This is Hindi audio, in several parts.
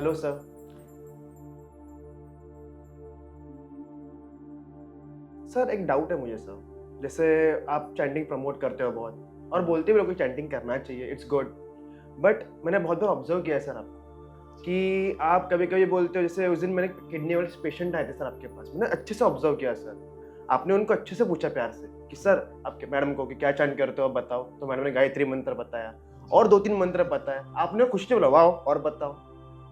Hello sir. सर एक डाउट है मुझे सर, जैसे आप चैंटिंग प्रमोट करते हो बहुत और बोलते भी लोग कि चैंटिंग करना चाहिए, इट्स गुड। बट मैंने बहुत बार ऑब्जर्व किया है सर आपको कि आप कभी कभी बोलते हो, जैसे उस दिन मेरे किडनी वाले पेशेंट आए थे सर आपके पास, मैंने अच्छे से ऑब्जर्व किया सर। आपने उनको अच्छे से पूछा प्यार से कि सर आपके मैडम को कि क्या चैंट करते हो बताओ, तो मैडम ने गायत्री मंत्र बताया और 2-3 मंत्र बताया, आपने कुछ नहीं बोला वाओ और बताओ।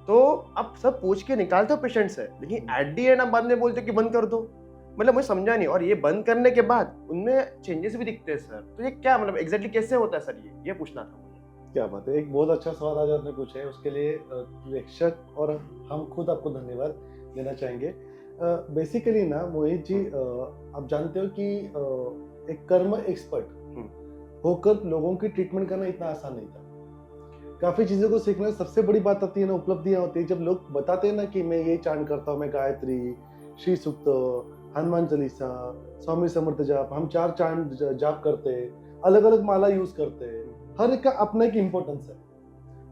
तो आप सब पूछ के निकालते हो पेशेंट से, लेकिन एट दी एंड आप बाद में बोलते हो कि बंद कर दो। मतलब मुझे समझा नहीं, और ये बंद करने के बाद उनमें चेंजेस भी दिखते हैं सर, तो ये क्या मतलब एग्जैक्टली कैसे होता है सर, ये पूछना था मुझे। क्या बात है, एक बहुत अच्छा सवाल आज आपने पूछा है, उसके लिए प्रेक्षक और हम खुद आपको धन्यवाद देना चाहेंगे। बेसिकली ना मोहित जी, आप जानते हो कि एक कर्म एक्सपर्ट होकर लोगों की ट्रीटमेंट करना इतना आसान नहीं था। काफी चीजों को सीखना, सबसे बड़ी बात आती है ना, उपलब्धियां होती है जब लोग बताते हैं ना कि मैं ये चांट करता हूँ, मैं गायत्री, श्री सूक्त, हनुमान चालीसा, स्वामी समर्थ जाप, हम 4 चांट जाप करते हैं, अलग अलग माला यूज करते हैं, हर एक का अपना एक इम्पोर्टेंस है।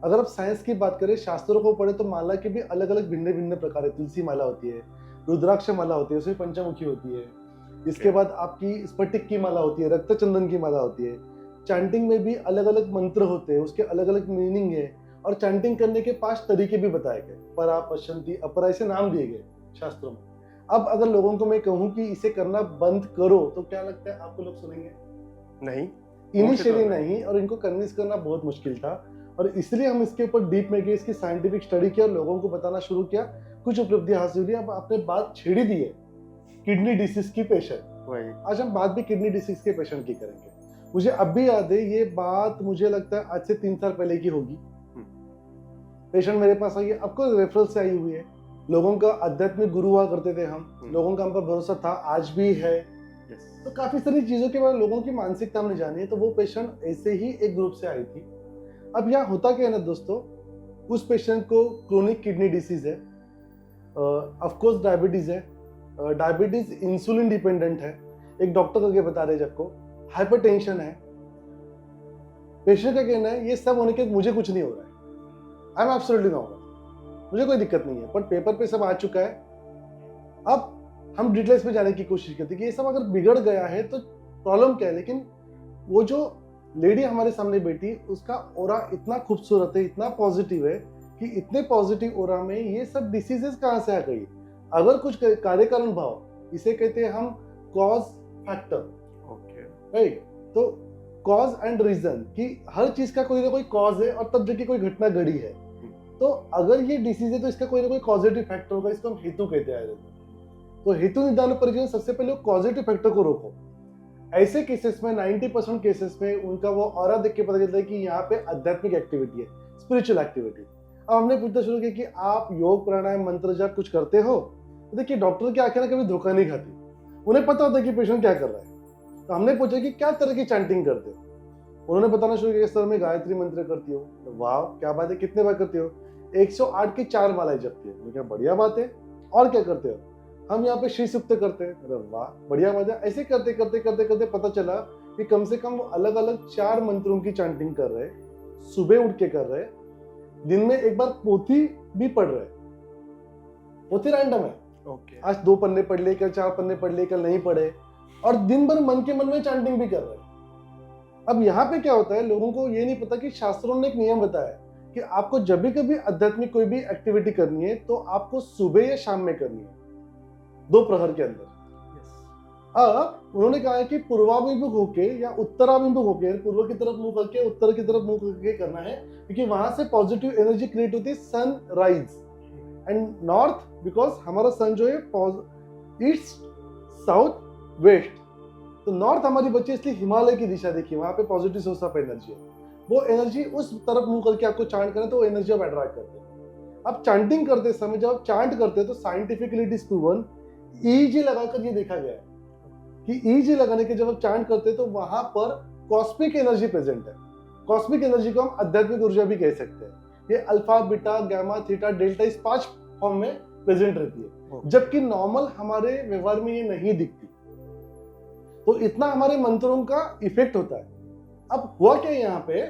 अगर आप साइंस की बात करें, शास्त्रों को पढ़े तो माला के भी अलग अलग भिन्न भिन्न प्रकार है। तुलसी माला होती है, रुद्राक्ष माला होती है, उसमें पंचमुखी होती है, इसके बाद आपकी स्फटिक की माला होती है, रक्त चंदन की माला होती है। चैंटिंग में भी अलग अलग मंत्र होते हैं, उसके अलग अलग मीनिंग है, और चैंटिंग करने के 5 तरीके भी बताए गए, परा, पश्यंती, अपरा, ऐसे नाम दिए गए शास्त्रों में। अब अगर लोगों को मैं कहूँ कि इसे करना बंद करो, तो क्या लगता है आपको लोग सुनेंगे? नहीं, इनिशियली नहीं, और इनको कन्विंस करना बहुत मुश्किल था, और इसलिए हम इसके ऊपर डीप में गए, इसकी साइंटिफिक स्टडी किया और लोगों को बताना शुरू किया। कुछ उपलब्धियां हासिल हुई। अब आपने बात छेड़ी दी है किडनी डिसीज की पेशेंट, आज हम बात भी किडनी डिसीज के पेशेंट की करेंगे। मुझे अब भी याद है, ये बात मुझे लगता है आज से 3 साल पहले की होगी। पेशेंट मेरे पास आई है, आपको रेफरल से आई हुई है। लोगों का आध्यात्मिक गुरु हुआ करते थे हम, लोगों का हम पर भरोसा था, आज भी है। तो काफी सारी चीजों के बारे में लोगों की मानसिकता हमने जानी है। तो वो पेशेंट ऐसे ही एक ग्रुप से आई थी। अब यहाँ होता क्या है ना दोस्तों, उस पेशेंट को क्रोनिक किडनी डिसीज है, ऑफ कोर्स डायबिटीज है, डायबिटीज इंसुलिन डिपेंडेंट है, एक डॉक्टर करके बता रहे जब को हाइपरटेंशन है। पेशेंट का कहना है ये सब होने के बाद मुझे कुछ नहीं हो रहा है, आई एम एब्सोल्युटली नॉर्मल, मुझे कोई दिक्कत नहीं है, पर पेपर पे सब आ चुका है। अब हम डिटेल्स में जाने की कोशिश करते हैं कि ये सब अगर बिगड़ गया है तो प्रॉब्लम क्या है। लेकिन वो जो लेडी हमारे सामने बैठी, उसका ओरा इतना खूबसूरत है, इतना पॉजिटिव है कि इतने पॉजिटिव ओरा में ये सब डिसीजेस कहाँ से आ गई। अगर कुछ कार्य कारण भाव, इसे कहते हैं हम कॉज फैक्टर, राइट। तो कॉज एंड रीजन, कि हर चीज का कोई ना कोई कॉज है और तब जाके कोई घटना घड़ी है। तो अगर ये डिसीज है तो इसका कोई ना कोई कॉजेटिव फैक्टर होगा, इसको हम हेतु कहते हैं। तो हेतु निदान परिचय, सबसे पहले पॉजिटिव फैक्टर को रोको। ऐसे केसेस में 90% केसेस में उनका वो ऑरा देख के पता चलता है कि यहाँ पे आध्यात्मिक एक्टिविटी है, स्पिरिचुअल एक्टिविटी। अब हमने पूछना शुरू किया कि आप योग, प्राणायाम, मंत्र जाप कुछ करते हो? तो देखिए, डॉक्टर की आंखें ना कभी धोखा नहीं खाती, उन्हें पता होता है कि पेशेंट क्या कर रहा है। तो हमने पूछा कि क्या तरह की चैंटिंग करते हो? उन्होंने बताना शुरू किया, सर मैं गायत्री मंत्र करती हूँ। तो वाह क्या बात है, कितने बार करती हो? 108 की 4 मालाएं जपती है। क्या बढ़िया बात है। और क्या करते हो? हम यहाँ पे श्री सूक्त करते हैं। अरे वाह बढ़िया बात है। ऐसे करते करते करते करते पता चला कि कम से कम अलग अलग 4 मंत्रों की चैंटिंग कर रहे, सुबह उठ के कर रहे, दिन में एक बार पोथी भी पढ़ रहे। पोथी रैंडम है, आज 2 पन्ने पढ़ ले, कल 4 पन्ने पढ़ ले, कल नहीं पढ़े, और दिन भर मन के मन में चैंटिंग भी कर रहे। अब यहाँ पे क्या होता है, लोगों को ये नहीं पता कि शास्त्रों ने एक नियम बताया कि आपको जब भी कभी आध्यात्मिक कोई भी एक्टिविटी करनी है तो आपको सुबह या शाम में करनी है, 2 प्रहर के अंदर। अब उन्होंने कहा है कि पूर्वाभिमुख होके या उत्तराभिमुख होके, पूर्व की तरफ मुंह करके उत्तर की तरफ मुंह करके करना है, क्योंकि वहां से पॉजिटिव एनर्जी क्रिएट होती है sunrise. And north, because हमारा सन जो है ईस्ट, साउथ, वेस्ट, तो नॉर्थ हमारी बच्ची, इसलिए हिमालय की दिशा देखिए, वहां पे पॉजिटिव सोर्स ऑफ एनर्जी है। वो एनर्जी उस तरफ मुंह करके आपको चांट करें तो वो एनर्जी आप अट्रैक्ट करते हैं। अब चांटिंग करते समय जब आप चांट करते हैं तो scientifically it is proven, easy लगाकर ये देखा गया है कि ईजी लगाने के जब आप चांट करते हैं तो वहां पर कॉस्मिक एनर्जी प्रेजेंट है। कॉस्मिक एनर्जी को हम आध्यात्मिक ऊर्जा भी कह सकते हैं। ये alpha, beta, gamma, theta, delta, इस 5 फॉर्म में प्रेजेंट रहती है, जबकि नॉर्मल हमारे व्यवहार में ये नहीं दिखती। तो इतना हमारे मंत्रों का इफेक्ट होता है। अब हुआ क्या यहाँ पे,